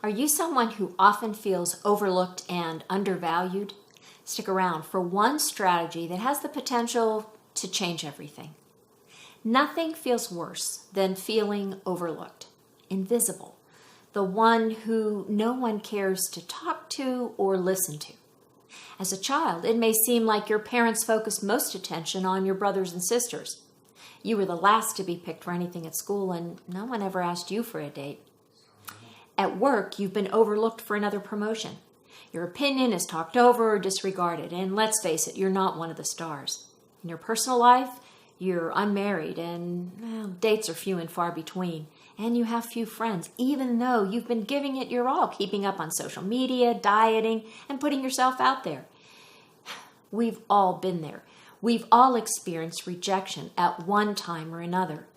Are you someone who often feels overlooked and undervalued? Stick around for one strategy that has the potential to change everything. Nothing feels worse than feeling overlooked, invisible, the one who no one cares to talk to or listen to. As a child, it may seem like your parents focused most attention on your brothers and sisters. You were the last to be picked for anything at school, and no one ever asked you for a date. At work, you've been overlooked for another promotion. Your opinion is talked over or disregarded, and let's face it, you're not one of the stars. In your personal life, you're unmarried, and dates are few and far between, and you have few friends, even though you've been giving it your all, keeping up on social media, dieting, and putting yourself out there. We've all been there. We've all experienced rejection at one time or another.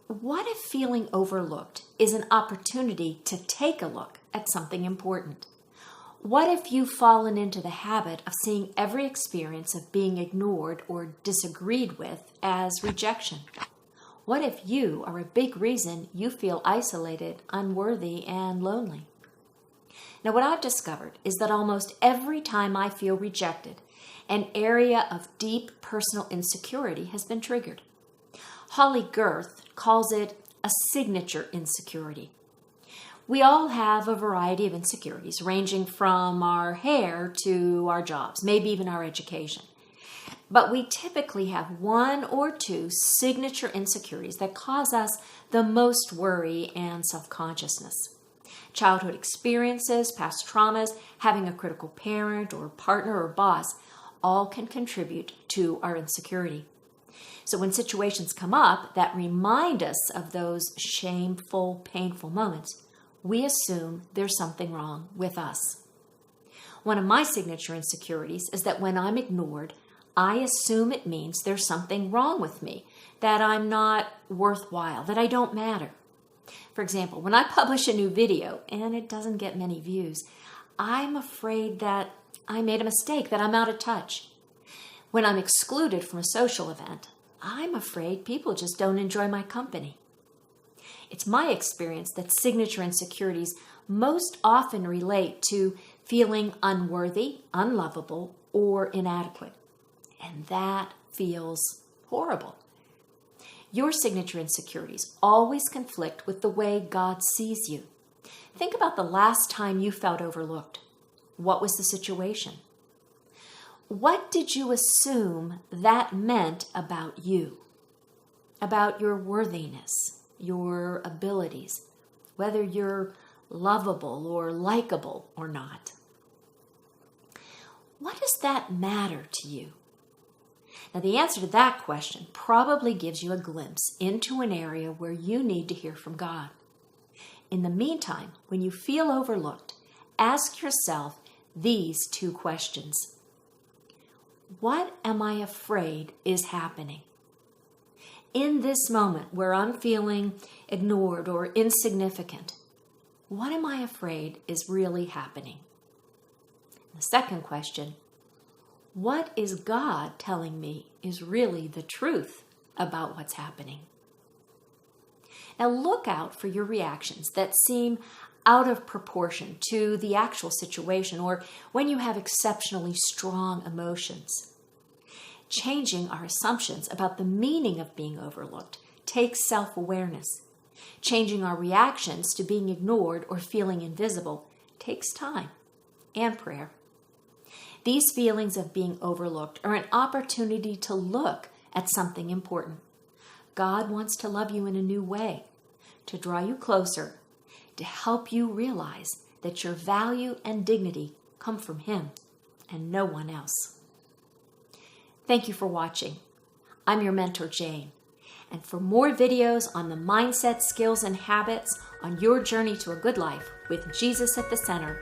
What if feeling overlooked is an opportunity to take a look at something important? What if you've fallen into the habit of seeing every experience of being ignored or disagreed with as rejection? What if you are a big reason you feel isolated, unworthy, and lonely? Now, what I've discovered is that almost every time I feel rejected, an area of deep personal insecurity has been triggered. Holly Girth calls it a signature insecurity. We all have a variety of insecurities, ranging from our hair to our jobs, maybe even our education. But we typically have one or two signature insecurities that cause us the most worry and self-consciousness. Childhood experiences, past traumas, having a critical parent or partner or boss, all can contribute to our insecurity. So when situations come up that remind us of those shameful, painful moments, we assume there's something wrong with us. One of my signature insecurities is that when I'm ignored, I assume it means there's something wrong with me, that I'm not worthwhile, that I don't matter. For example, when I publish a new video and it doesn't get many views, I'm afraid that I made a mistake, that I'm out of touch. When I'm excluded from a social event, I'm afraid people just don't enjoy my company. It's my experience that signature insecurities most often relate to feeling unworthy, unlovable, or inadequate. And that feels horrible. Your signature insecurities always conflict with the way God sees you. Think about the last time you felt overlooked. What was the situation? What did you assume that meant about you? About your worthiness, your abilities, whether you're lovable or likable or not? What does that matter to you? Now, the answer to that question probably gives you a glimpse into an area where you need to hear from God. In the meantime, when you feel overlooked, ask yourself these two questions. What am I afraid is happening? In this moment where I'm feeling ignored or insignificant, what am I afraid is really happening? The second question, what is God telling me is really the truth about what's happening? Now look out for your reactions that seem out of proportion to the actual situation or when you have exceptionally strong emotions. Changing our assumptions about the meaning of being overlooked takes self-awareness. Changing our reactions to being ignored or feeling invisible takes time and prayer. These feelings of being overlooked are an opportunity to look at something important. God wants to love you in a new way, to draw you closer, to help you realize that your value and dignity come from Him and no one else. Thank you for watching. I'm your mentor, Jane. And for more videos on the mindset, skills, and habits on your journey to a good life with Jesus at the center,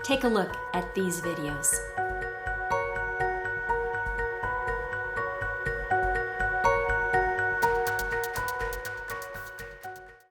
take a look at these videos.